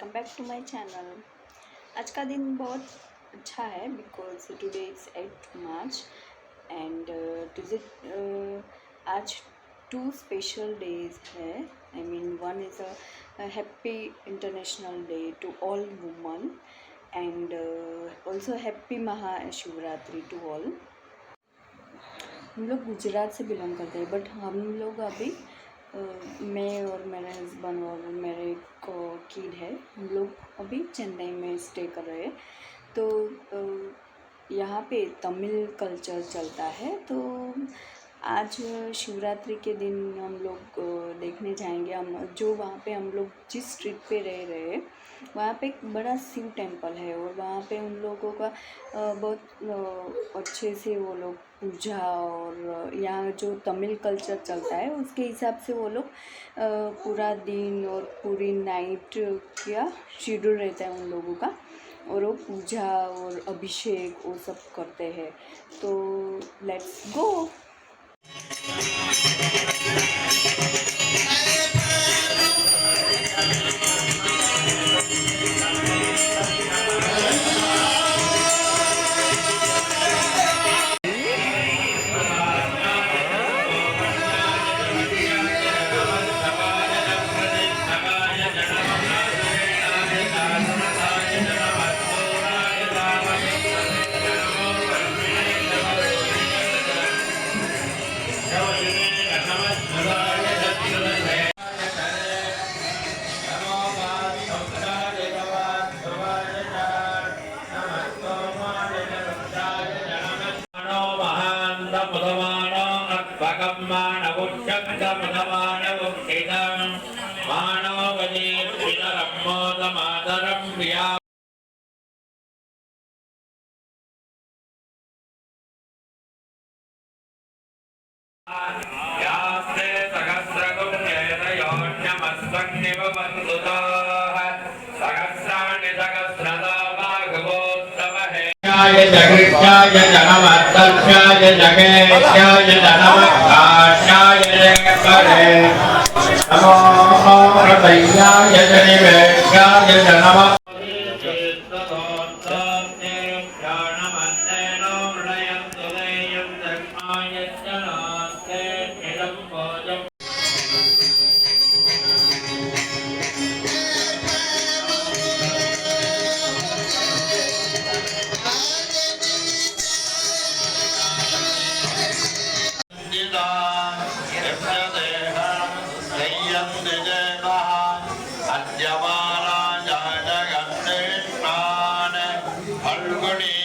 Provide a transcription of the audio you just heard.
Welcome back to my channel. आज का दिन बहुत अच्छा है because today it's 8 March and today आज टू स्पेशल डेज है। I mean one is a happy international day to all woman and also happy Mahashivratri to all. हम लोग गुजरात से बिलोंग करते हैं बट हम लोग अभी मैं और मेरे हस्बैंड और मेरे को किड है, हम लोग अभी चेन्नई में स्टे कर रहे हैं। तो यहाँ पे तमिल कल्चर चलता है। तो आज शिवरात्रि के दिन हम लोग देखने जाएंगे। हम जो वहाँ पे हम लोग जिस स्ट्रीट पे रह रहे हैं वहाँ पे एक बड़ा शिव टेम्पल है और वहाँ पे उन लोगों का बहुत अच्छे से वो लोग पूजा और यहाँ जो तमिल कल्चर चलता है उसके हिसाब से वो लोग पूरा दिन और पूरी नाइट का शेड्यूल रहता है उन लोगों का और वो पूजा और अभिषेक वो सब करते हैं। तो लेट्स गो। जगृत्याय जनमत्तस्याय जगेत्याय जनमत्तास्याय जगत्परे NaMo हृदयाय जनिवेद्याय जनमः Falguni